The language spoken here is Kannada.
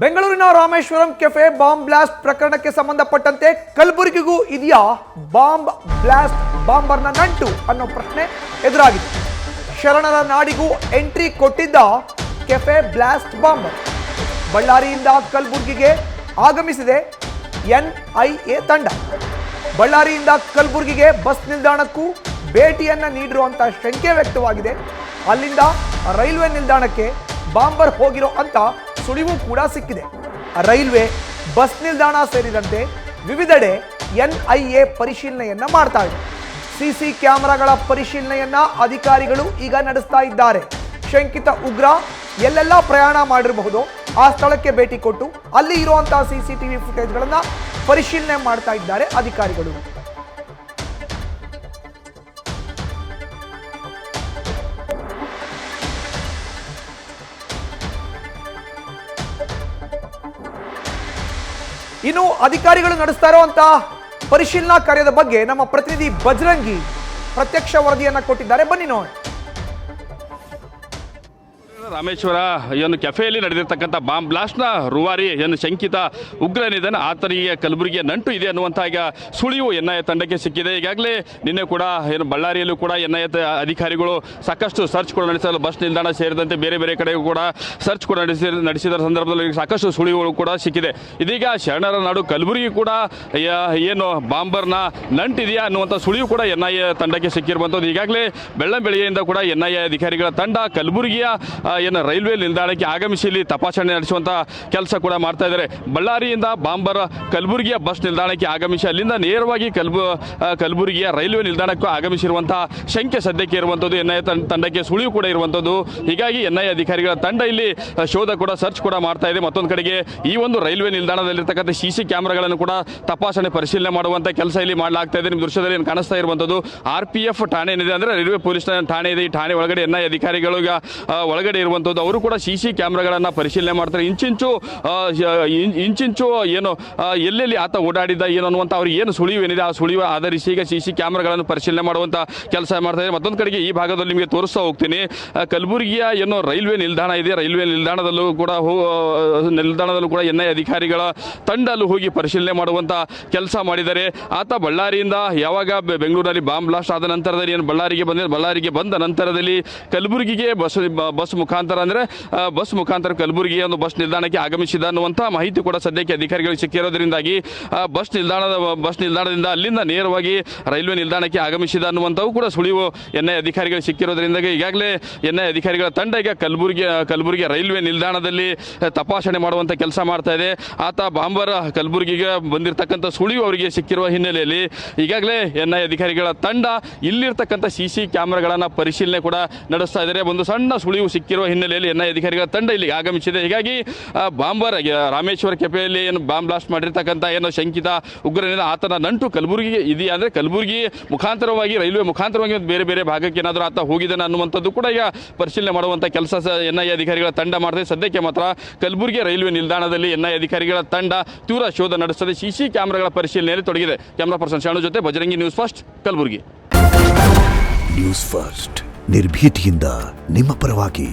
ಬೆಂಗಳೂರಿನ ರಾಮೇಶ್ವರಂ ಕೆಫೆ ಬಾಂಬ್ ಬ್ಲಾಸ್ಟ್ ಪ್ರಕರಣಕ್ಕೆ ಸಂಬಂಧಪಟ್ಟಂತೆ ಕಲಬುರಗಿಗೂ ಇದೆಯಾ ಬಾಂಬ್ ಬ್ಲಾಸ್ಟ್ ಬಾಂಬರ್ನ ನಂಟು ಅನ್ನೋ ಪ್ರಶ್ನೆ ಎದುರಾಗಿದೆ. ಶರಣರ ನಾಡಿಗೂ ಎಂಟ್ರಿ ಕೊಟ್ಟಿದ್ದ ಕೆಫೆ ಬ್ಲಾಸ್ಟ್ ಬಾಂಬರ್ ಬಳ್ಳಾರಿಯಿಂದ ಕಲಬುರಗಿಗೆ ಆಗಮಿಸಿದೆ ಎನ್ಐಎ ತಂಡ. ಬಳ್ಳಾರಿಯಿಂದ ಕಲಬುರಗಿಗೆ ಬಸ್ ನಿಲ್ದಾಣಕ್ಕೂ ಭೇಟಿಯನ್ನ ನೀಡಿರುವಂತಹ ಶಂಕೆ ವ್ಯಕ್ತವಾಗಿದೆ. ಅಲ್ಲಿಂದ ರೈಲ್ವೆ ನಿಲ್ದಾಣಕ್ಕೆ ಬಾಂಬರ್ ಹೋಗಿರೋ ಅಂತ ಸುಳಿವು ಕೂಡ ಸಿಕ್ಕಿದೆ. ರೈಲ್ವೆ, ಬಸ್ ನಿಲ್ದಾಣ ಸೇರಿದಂತೆ ವಿವಿಧೆಡೆ ಎನ್ಐಎ ಪರಿಶೀಲನೆಯನ್ನ ಮಾಡ್ತಾ ಇದೆ. ಸಿಸಿ ಕ್ಯಾಮೆರಾಗಳ ಪರಿಶೀಲನೆಯನ್ನ ಅಧಿಕಾರಿಗಳು ಈಗ ನಡೆಸ್ತಾ ಇದ್ದಾರೆ. ಶಂಕಿತ ಉಗ್ರ ಎಲ್ಲೆಲ್ಲ ಪ್ರಯಾಣ ಮಾಡಿರಬಹುದು ಆ ಸ್ಥಳಕ್ಕೆ ಭೇಟಿ ಕೊಟ್ಟು ಅಲ್ಲಿ ಇರುವಂತಹ ಸಿಸಿಟಿವಿ ಫುಟೇಜ್ಗಳನ್ನ ಪರಿಶೀಲನೆ ಮಾಡ್ತಾ ಇದ್ದಾರೆ ಅಧಿಕಾರಿಗಳು. ಇನ್ನು ಅಧಿಕಾರಿಗಳು ನಡೆಸ್ತಾ ಇರುವಂತಹ ಪರಿಶೀಲನಾ ಕಾರ್ಯದ ಬಗ್ಗೆ ನಮ್ಮ ಪ್ರತಿನಿಧಿ ಬಜರಂಗಿ ಪ್ರತ್ಯಕ್ಷ ವರದಿಯನ್ನ ಕೊಟ್ಟಿದ್ದಾರೆ. ಬನ್ನಿ ನೋಡಿ. ರಾಮೇಶ್ವರ ಏನು ಕೆಫೆಯಲ್ಲಿ ನಡೆದಿರ್ತಕ್ಕಂಥ ಬಾಂಬ್ ಬ್ಲಾಸ್ಟ್ನ ರೂವಾರಿ ಏನು ಶಂಕಿತ ಉಗ್ರನಿದ್ದಾನೆ ಆತನಿಗೆ ಕಲಬುರಗಿಯ ನಂಟು ಇದೆ ಅನ್ನುವಂಥ ಈಗ ಸುಳಿವು ಎನ್ಐಎ ತಂಡಕ್ಕೆ ಸಿಕ್ಕಿದೆ. ಈಗಾಗಲೇ ನಿನ್ನೆ ಕೂಡ ಏನು ಬಳ್ಳಾರಿಯಲ್ಲೂ ಕೂಡ ಎನ್ಐಎ ಅಧಿಕಾರಿಗಳು ಸಾಕಷ್ಟು ಸರ್ಚ್ ಕೂಡ ನಡೆಸಲು ಬಸ್ ನಿಲ್ದಾಣ ಸೇರಿದಂತೆ ಬೇರೆ ಬೇರೆ ಕಡೆಗೂ ಕೂಡ ಸರ್ಚ್ ಕೂಡ ನಡೆಸಿದ ಸಂದರ್ಭದಲ್ಲಿ ಸಾಕಷ್ಟು ಸುಳಿವುಗಳು ಕೂಡ ಸಿಕ್ಕಿದೆ. ಇದೀಗ ಶರಣರ ನಾಡು ಕಲಬುರಗಿ ಕೂಡ ಏನು ಬಾಂಬರ್ನ ನಂಟಿದೆಯಾ ಅನ್ನುವಂಥ ಸುಳಿವು ಕೂಡ ಎನ್ಐಎ ತಂಡಕ್ಕೆ ಸಿಕ್ಕಿರುವಂಥದ್ದು. ಈಗಾಗಲೇ ಬೆಳ್ಳಂಬೆಳಗ್ಗೆಯಿಂದ ಕೂಡ ಎನ್ಐಎ ಅಧಿಕಾರಿಗಳ ತಂಡ ಕಲಬುರಗಿಯ ಏನು ರೈಲ್ವೆ ನಿಲ್ದಾಣಕ್ಕೆ ಆಗಮಿಸಿ ಇಲ್ಲಿ ತಪಾಸಣೆ ನಡೆಸುವಂಥ ಕೆಲಸ ಕೂಡ ಮಾಡ್ತಾ ಇದ್ದಾರೆ. ಬಳ್ಳಾರಿಯಿಂದ ಬಾಂಬರ್ ಕಲಬುರಗಿಯ ಬಸ್ ನಿಲ್ದಾಣಕ್ಕೆ ಆಗಮಿಸಿ ಅಲ್ಲಿಂದ ನೇರವಾಗಿ ಕಲಬುರಗಿಯ ರೈಲ್ವೆ ನಿಲ್ದಾಣಕ್ಕೂ ಆಗಮಿಸಿರುವಂತಹ ಶಂಕೆ ಸದ್ಯಕ್ಕೆ ಇರುವಂಥದ್ದು. ಎನ್ಐಎ ತಂಡಕ್ಕೆ ಸುಳಿವು ಕೂಡ ಇರುವಂಥದ್ದು. ಹೀಗಾಗಿ ಎನ್ಐಎ ಅಧಿಕಾರಿಗಳ ತಂಡ ಇಲ್ಲಿ ಶೋಧ ಕೂಡ ಸರ್ಚ್ ಕೂಡ ಮಾಡ್ತಾ ಇದೆ. ಮತ್ತೊಂದು ಕಡೆಗೆ ಈ ಒಂದು ರೈಲ್ವೆ ನಿಲ್ದಾಣದಲ್ಲಿರ್ತಕ್ಕಂಥ ಸಿಸಿ ಕ್ಯಾಮೆರಾಗಳನ್ನು ಕೂಡ ತಪಾಸಣೆ ಪರಿಶೀಲನೆ ಮಾಡುವಂಥ ಕೆಲಸ ಇಲ್ಲಿ ಮಾಡಲಾಗ್ತಾ ಇದೆ. ನಿಮ್ಮ ದೃಶ್ಯದಲ್ಲಿ ಕಾಣಿಸ್ತಾ ಇರುವಂಥದ್ದು RPF ಠಾಣೆ ಏನಿದೆ ಅಂದರೆ ರೈಲ್ವೆ ಪೊಲೀಸ್ ಠಾಣೆ ಇದೆ. ಈ ಠಾಣೆ ಒಳಗಡೆ ಎನ್ಐಎ ಅಧಿಕಾರಿಗಳು ಒಳಗಡೆ ಇರುವಂಥದ್ದು. ಅವರು ಕೂಡ ಸಿಸಿ ಕ್ಯಾಮ್ರಾಗಳನ್ನು ಪರಿಶೀಲನೆ ಮಾಡ್ತಾರೆ. ಇಂಚಿಂಚು ಏನು ಎಲ್ಲೆಲ್ಲಿ ಆತ ಓಡಾಡಿದ್ದ ಏನು ಅನ್ನುವಂಥ ಅವ್ರಿಗೆ ಏನು ಸುಳಿವು ಏನಿದೆ ಆ ಸುಳಿವು ಆಧರಿಸಿ ಈಗ ಸಿಸಿ ಕ್ಯಾಮ್ರಾಗಳನ್ನು ಪರಿಶೀಲನೆ ಮಾಡುವಂಥ ಕೆಲಸ ಮಾಡ್ತಾ ಇದೆ. ಮತ್ತೊಂದು ಕಡೆಗೆ ಈ ಭಾಗದಲ್ಲಿ ನಿಮಗೆ ತೋರಿಸ್ತಾ ಹೋಗ್ತೀನಿ. ಕಲಬುರಗಿಯ ಏನು ರೈಲ್ವೆ ನಿಲ್ದಾಣ ಇದೆ, ರೈಲ್ವೆ ನಿಲ್ದಾಣದಲ್ಲೂ ಕೂಡ ಎನ್ಐಎ ಅಧಿಕಾರಿಗಳ ತಂಡ ಅಲ್ಲಿ ಹೋಗಿ ಪರಿಶೀಲನೆ ಮಾಡುವಂಥ ಕೆಲಸ ಮಾಡಿದ್ದಾರೆ. ಆತ ಬಳ್ಳಾರಿಯಿಂದ ಯಾವಾಗ ಬೆಂಗಳೂರಲ್ಲಿ ಬಾಂಬ್ ಬ್ಲಾಸ್ಟ್ ಆದ ನಂತರದಲ್ಲಿ ಏನು ಬಳ್ಳಾರಿಗೆ ಬಂದ ನಂತರದಲ್ಲಿ ಕಲಬುರಗಿಗೆ ಬಸ್ ಮುಖಾಂತರ ಕಲಬುರಗಿಯ ಒಂದು ಬಸ್ ನಿಲ್ದಾಣಕ್ಕೆ ಆಗಮಿಸಿದ ಅನ್ನುವಂಥ ಮಾಹಿತಿ ಕೂಡ ಸದ್ಯಕ್ಕೆ ಅಧಿಕಾರಿಗಳಿಗೆ ಸಿಕ್ಕಿರೋದ್ರಿಂದಾಗಿ ಬಸ್ ನಿಲ್ದಾಣದಿಂದ ಅಲ್ಲಿಂದ ನೇರವಾಗಿ ರೈಲ್ವೆ ನಿಲ್ದಾಣಕ್ಕೆ ಆಗಮಿಸಿದ ಅನ್ನುವಂಥವು ಕೂಡ ಸುಳಿವು ಎನ್ಐಎ ಅಧಿಕಾರಿಗಳಿಗೆ ಸಿಕ್ಕಿರೋದ್ರಿಂದಾಗಿ ಈಗಾಗಲೇ ಎನ್ಐಎ ಅಧಿಕಾರಿಗಳ ತಂಡ ಈಗ ಕಲಬುರಗಿ ರೈಲ್ವೆ ನಿಲ್ದಾಣದಲ್ಲಿ ತಪಾಸಣೆ ಮಾಡುವಂಥ ಕೆಲಸ ಮಾಡ್ತಾ ಇದೆ. ಆತ ಬಾಂಬರ್ ಕಲಬುರಗಿಗೆ ಬಂದಿರತಕ್ಕಂಥ ಸುಳಿವು ಅವರಿಗೆ ಸಿಕ್ಕಿರುವ ಹಿನ್ನೆಲೆಯಲ್ಲಿ ಈಗಾಗಲೇ ಎನ್ಐಎ ಅಧಿಕಾರಿಗಳ ತಂಡ ಇಲ್ಲಿರ್ತಕ್ಕಂಥ ಸಿಸಿ ಕ್ಯಾಮೆರಾಗಳನ್ನು ಪರಿಶೀಲನೆ ಕೂಡ ನಡೆಸ್ತಾ ಇದ್ದಾರೆ. ಒಂದು ಸಣ್ಣ ಸುಳಿವು ಸಿಕ್ಕಿರುವ ಹಿನ್ನೆಲೆಯಲ್ಲಿ ಎನ್ಐಎ ಅಧಿಕಾರಿಗಳ ತಂಡ ಇಲ್ಲಿ ಆಗಮಿಸಿದೆ. ಹೀಗಾಗಿ ಬಾಂಬರ್ ರಾಮೇಶ್ವರ ಕೆಫೆಯಲ್ಲಿ ಏನು ಬಾಂಬ್ ಬ್ಲಾಸ್ಟ್ ಮಾಡಿರ್ತಕ್ಕಂಥ ಏನು ಶಂಕಿತ ಉಗ್ರನಿಂದ ಆತನ ನಂಟು ಕಲಬುರಗಿಗೆ ಇದೆಯಾ ಅಂದರೆ ಕಲಬುರಗಿ ಮುಖಾಂತರವಾಗಿ ರೈಲ್ವೆ ಮುಖಾಂತರವಾಗಿ ಬೇರೆ ಬೇರೆ ಭಾಗಕ್ಕೆ ಏನಾದರೂ ಆತ ಹೋಗಿದ್ದಾನೆ ಅನ್ನುವಂಥದ್ದು ಕೂಡ ಈಗ ಪರಿಶೀಲನೆ ಮಾಡುವಂಥ ಕೆಲಸ ಎನ್ಐಎ ಅಧಿಕಾರಿಗಳ ತಂಡ ಮಾಡಿದೆ. ಸದ್ಯಕ್ಕೆ ಮಾತ್ರ ಕಲಬುರಗಿ ರೈಲ್ವೆ ನಿಲ್ದಾಣದಲ್ಲಿ ಎನ್ಐಎ ಅಧಿಕಾರಿಗಳ ತಂಡ ತೀವ್ರ ಶೋಧ ನಡೆಸುತ್ತದೆ. ಸಿಸಿ ಕ್ಯಾಮೆರಾಗಳ ಪರಿಶೀಲನೆಯಲ್ಲಿ ತೊಡಗಿದೆ. ಕ್ಯಾಮರಾ ಪರ್ಸನ್ ಶಾಣು ಜೊತೆ Bajrangi, news first, Kalaburagi. News first ನಿರ್ಭೀತಿಯಿಂದ ನಿಮ್ಮ ಪರವಾಗಿ.